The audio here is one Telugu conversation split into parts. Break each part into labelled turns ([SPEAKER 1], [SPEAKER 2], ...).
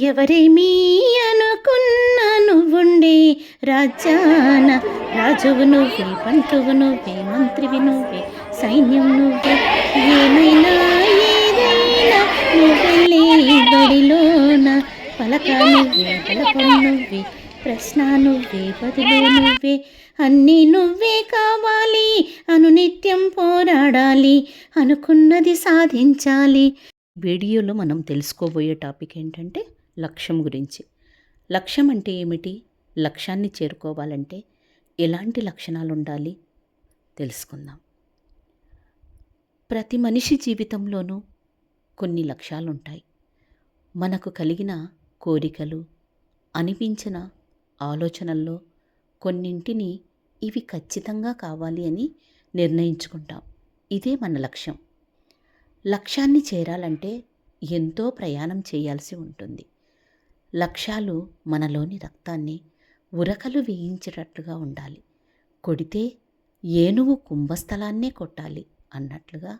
[SPEAKER 1] ఎవరేమీ అనుకున్నా నువ్వుండే రాజ్యాన రాజువు నువ్వే, పంతువు నువ్వే, మంత్రివి నువ్వే, సైన్యం నువ్వే, ఏమైనా ఏదైనా నువ్వెళ్ళే బడిలోన పలక నువ్వే, పలకం నువ్వే, ప్రశ్న నువ్వే, బదులు నువ్వే, అన్నీ నువ్వే కావాలి, అనునిత్యం పోరాడాలి, అనుకున్నది సాధించాలి. వీడియోలో మనం తెలుసుకోబోయే టాపిక్ ఏంటంటే లక్ష్యం గురించి. లక్ష్యం అంటే ఏమిటి? లక్ష్యాన్ని చేరుకోవాలంటే ఎలాంటి లక్షణాలు ఉండాలి తెలుసుకుందాం. ప్రతి మనిషి జీవితంలోనూ కొన్ని లక్ష్యాలు ఉంటాయి. మనకు కలిగిన కోరికలు, అనిపించిన ఆలోచనల్లో కొన్నింటిని ఇవి ఖచ్చితంగా కావాలి అని నిర్ణయించుకుంటాం. ఇదే మన లక్ష్యం. లక్ష్యాన్ని చేరాలంటే ఎంతో ప్రయాణం చేయాల్సి ఉంటుంది. లక్ష్యాలు మనలోని రక్తాన్ని ఉరకలు వేయించేటట్లుగా ఉండాలి. కొడితే ఏనుగు కుంభస్థలాన్నే కొట్టాలి అన్నట్లుగా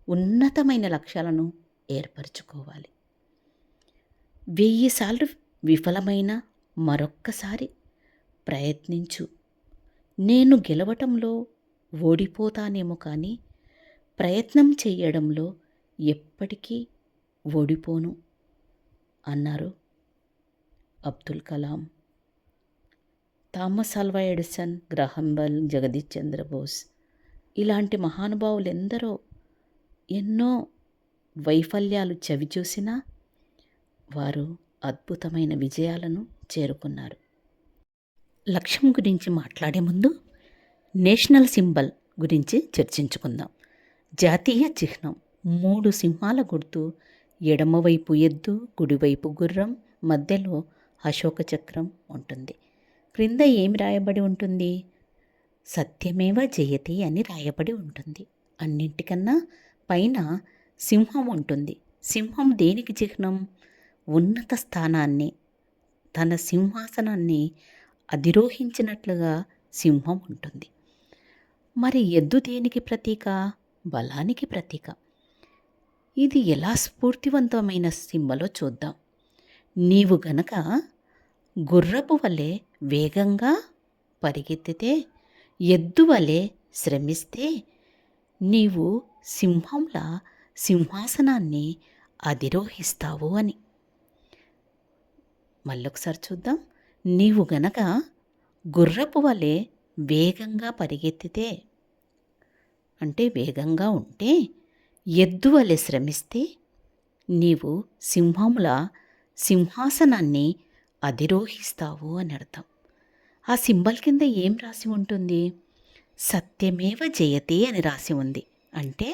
[SPEAKER 1] ఉన్నతమైన లక్ష్యాలను ఏర్పరచుకోవాలి. 1000 సార్లు విఫలమైన మరొక్కసారి ప్రయత్నించు. నేను గెలవటంలో ఓడిపోతానేమో కానీ ప్రయత్నం చేయడంలో ఎప్పటికీ ఓడిపోను అన్నారు Abdul Kalam. Thomas Alva Edison, Graham Bell, Jagadish Chandrabose ఇలాంటి మహానుభావులు ఎందరో ఎన్నో వైఫల్యాలు చవిచూసినా వారు అద్భుతమైన విజయాలను చేరుకున్నారు. లక్ష్యం గురించి మాట్లాడే ముందు నేషనల్ సింబల్ గురించి చర్చించుకుందాం. జాతీయ చిహ్నం 3 సింహాల గుర్తు. ఎడమవైపు ఎద్దు, కుడివైపు గుర్రం, మధ్యలో అశోక చక్రం ఉంటుంది. క్రింద ఏమి రాయబడి ఉంటుంది? సత్యమేవ జయతే అని రాయబడి ఉంటుంది. అన్నింటికన్నా పైన సింహం ఉంటుంది. సింహం దేనికి చిహ్నం? ఉన్నత స్థానాన్ని, తన సింహాసనాన్ని అధిరోహించినట్లుగా సింహం ఉంటుంది. మరి ఎద్దు దేనికి ప్రతీక? బలానికి ప్రతీక. ఇది ఎలా స్ఫూర్తివంతమైన సింబలో చూద్దాం. నీవు గనక గుర్రపు వలె వేగంగా పరిగెత్తితే, ఎద్దు వలె శ్రమిస్తే నీవు సింహంలా సింహాసనాన్ని అధిరోహిస్తావు అని. మళ్ళొకసారి చూద్దాం. నీవు గనక గుర్రపు వలె వేగంగా పరిగెత్తితే అంటే వేగంగా ఉంటే, ఎద్దు వలె శ్రమిస్తే నీవు సింహంలా సింహాసనాన్ని అధిరోహిస్తావు అని అర్థం. ఆ సింబల్ కింద ఏం రాసి ఉంటుంది? సత్యమేవ జయతే అని రాసి ఉంది. అంటే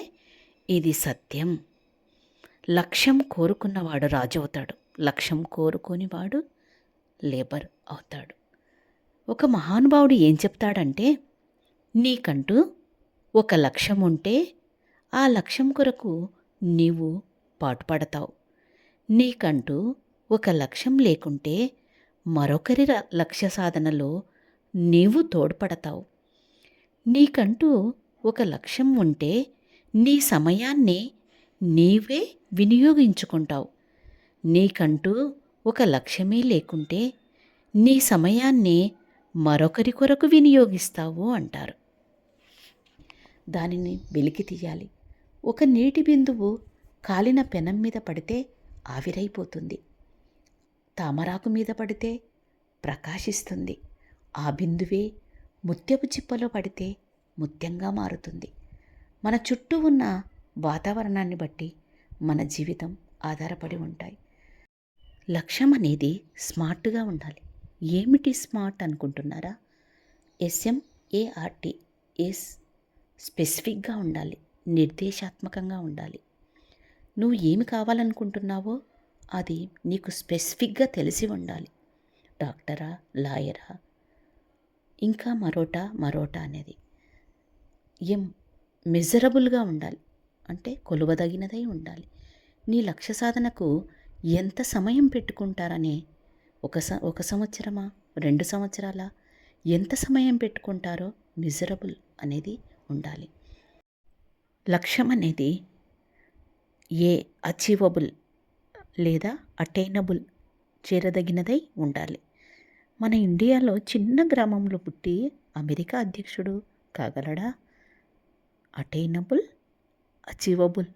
[SPEAKER 1] ఇది సత్యం. లక్ష్యం కోరుకున్నవాడు రాజు అవుతాడు, లక్ష్యం కోరుకోనివాడు లేబర్ అవుతాడు. ఒక మహానుభావుడు ఏం చెప్తాడంటే, నీకంటూ ఒక లక్ష్యం ఉంటే ఆ లక్ష్యం కొరకు నీవు పాటుపడతావు. నీకంటూ ఒక లక్ష్యం లేకుంటే మరొకరి లక్ష్య సాధనలో నీవు తోడ్పడతావు. నీకంటూ ఒక లక్ష్యం ఉంటే నీ సమయాన్ని నీవే వినియోగించుకుంటావు. నీకంటూ ఒక లక్ష్యమే లేకుంటే నీ సమయాన్ని మరొకరి కొరకు వినియోగిస్తావు అంటారు. దానిని వెలికి తీయాలి. ఒక నీటి బిందువు కాలిన పెనం మీద పడితే ఆవిరైపోతుంది. తామరాకు మీద పడితే ప్రకాశిస్తుంది. ఆ బిందువే ముత్యపు చిప్పలో పడితే ముత్యంగా మారుతుంది. మన చుట్టూ ఉన్న వాతావరణాన్ని బట్టి మన జీవితం ఆధారపడి ఉంటాయి. లక్ష్యం అనేది స్మార్ట్గా ఉండాలి. ఏమిటి స్మార్ట్ అనుకుంటున్నారా? SMART. స్పెసిఫిక్గా ఉండాలి, నిర్దేశాత్మకంగా ఉండాలి. నువ్వు ఏమి కావాలనుకుంటున్నావో అది నీకు స్పెసిఫిక్గా తెలిసి ఉండాలి. డాక్టరా, లాయరా, ఇంకా మరోటా అనేది మెజరబుల్గా ఉండాలి. అంటే కొలువదగినదై ఉండాలి. నీ లక్ష్య సాధనకు ఎంత సమయం పెట్టుకుంటారనే ఒక సంవత్సరమా, 2 సంవత్సరాల, ఎంత సమయం పెట్టుకుంటారో మెజరబుల్ అనేది ఉండాలి. లక్ష్యం అనేది అచీవబుల్ లేదా అటైనబుల్ చేరదగినదై ఉండాలి. మన ఇండియాలో చిన్న గ్రామంలో పుట్టి అమెరికా అధ్యక్షుడు కాగలడా? అటైనబుల్, అచీవబుల్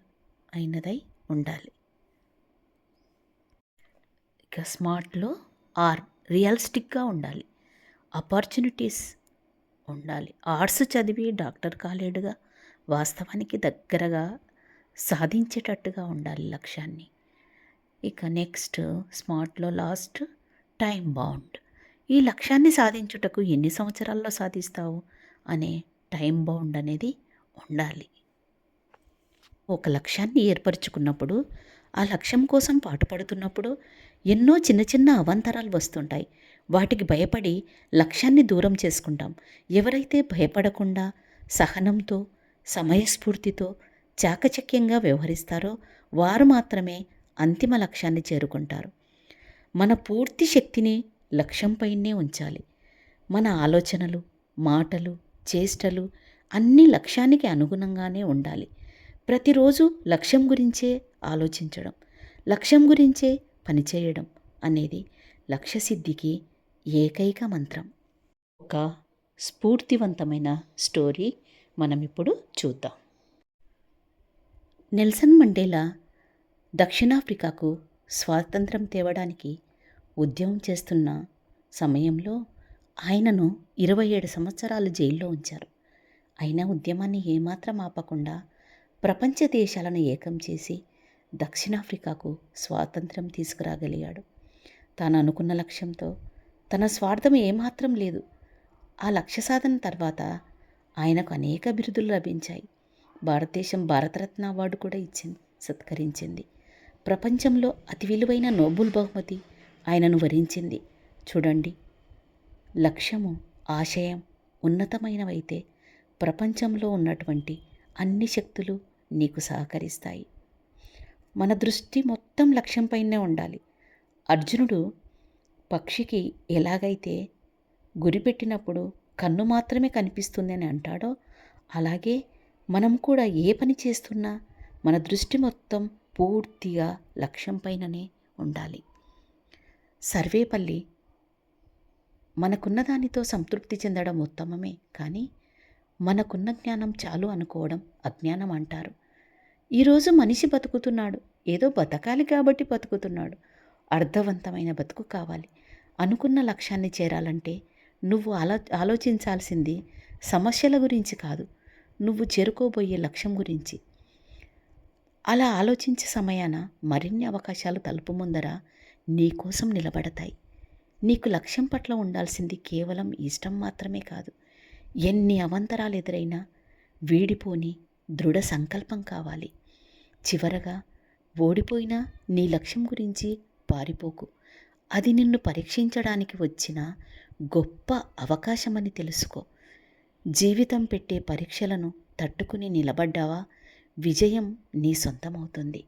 [SPEAKER 1] అయినదై ఉండాలి. ఇక స్మార్ట్లో ఆర్ రియలిస్టిక్గా ఉండాలి. ఆపర్చునిటీస్ ఉండాలి. ఆర్ట్స్ చదివి డాక్టర్ కాలేడుగా, వాస్తవానికి దగ్గరగా సాధించేటట్టుగా ఉండాలి లక్ష్యాన్ని. ఇక నెక్స్ట్ స్మార్ట్లో లాస్ట్ టైం బౌండ్. ఈ లక్ష్యాన్ని సాధించుటకు ఎన్ని సంవత్సరాల్లో సాధిస్తావు అనే టైం బౌండ్ అనేది ఉండాలి. ఒక లక్ష్యాన్ని ఏర్పరచుకున్నప్పుడు, ఆ లక్ష్యం కోసం పాటుపడుతున్నప్పుడు ఎన్నో చిన్న చిన్న అవాంతరాలు వస్తుంటాయి. వాటికి భయపడి లక్ష్యాన్ని దూరం చేసుకుంటాం. ఎవరైతే భయపడకుండా సహనంతో, సమయస్ఫూర్తితో, చాకచక్యంగా వ్యవహరిస్తారో వారు మాత్రమే అంతిమ లక్ష్యాన్ని చేరుకుంటారు. మన పూర్తి శక్తిని లక్ష్యంపైనే ఉంచాలి. మన ఆలోచనలు, మాటలు, చేష్టలు అన్నీ లక్ష్యానికి అనుగుణంగానే ఉండాలి. ప్రతిరోజు లక్ష్యం గురించే ఆలోచించడం, లక్ష్యం గురించే పనిచేయడం అనేది లక్ష్యసిద్ధికి ఏకైక మంత్రం. ఒక స్ఫూర్తివంతమైన స్టోరీ మనం ఇప్పుడు చూద్దాం. నెల్సన్ మండేలా దక్షిణాఫ్రికాకు స్వాతంత్రం తేవడానికి ఉద్యమం చేస్తున్న సమయంలో ఆయనను 27 సంవత్సరాలు జైల్లో ఉంచారు. అయినా ఉద్యమాన్ని ఏమాత్రం ఆపకుండా ప్రపంచ దేశాలను ఏకం చేసి దక్షిణాఫ్రికాకు స్వాతంత్రం తీసుకురాగలిగాడు. తాను అనుకున్న లక్ష్యంతో తన స్వార్థం ఏమాత్రం లేదు. ఆ లక్ష్య సాధన తర్వాత ఆయనకు అనేక బిరుదులు లభించాయి. భారతదేశం భారతరత్న అవార్డు కూడా సత్కరించింది. ప్రపంచంలో అతి విలువైన నోబెల్ బహుమతి ఆయనను వరించింది. చూడండి, లక్ష్యము, ఆశయం ఉన్నతమైనవైతే ప్రపంచంలో ఉన్నటువంటి అన్ని శక్తులు నీకు సహకరిస్తాయి. మన దృష్టి మొత్తం లక్ష్యంపైనే ఉండాలి. అర్జునుడు పక్షికి ఎలాగైతే గురిపెట్టినప్పుడు కన్ను మాత్రమే కనిపిస్తుంది అని అంటాడో, అలాగే మనం కూడా ఏ పని చేస్తున్నా మన దృష్టి మొత్తం పూర్తిగా లక్ష్యంపైననే ఉండాలి. సర్వేపల్లి మనకున్న దానితో సంతృప్తి చెందడం ఉత్తమమే, కానీ మనకున్న జ్ఞానం చాలు అనుకోవడం అజ్ఞానం అంటారు. ఈరోజు మనిషి బతుకుతున్నాడు, ఏదో బతకాలి కాబట్టి బతుకుతున్నాడు. అర్థవంతమైన బతుకు కావాలి. అనుకున్న లక్ష్యాన్ని చేరాలంటే నువ్వు ఆలోచించాల్సింది సమస్యల గురించి కాదు, నువ్వు చేరుకోబోయే లక్ష్యం గురించి. అలా ఆలోచించే సమయాన మరిన్ని అవకాశాలు తలుపు ముందర నీకోసం నిలబడతాయి. నీకు లక్ష్యం పట్ల ఉండాల్సింది కేవలం ఇష్టం మాత్రమే కాదు. ఎన్ని అవాంతరాలు ఎదురైనా వీడిపోని దృఢ సంకల్పం కావాలి. చివరగా ఓడిపోయినా నీ లక్ష్యం గురించి పారిపోకు. అది నిన్ను పరీక్షించడానికి వచ్చిన గొప్ప అవకాశమని తెలుసుకో. జీవితం పెట్టే పరీక్షలను తట్టుకుని నిలబడ్డావా, విజయం నీ సొంతమవుతుంది.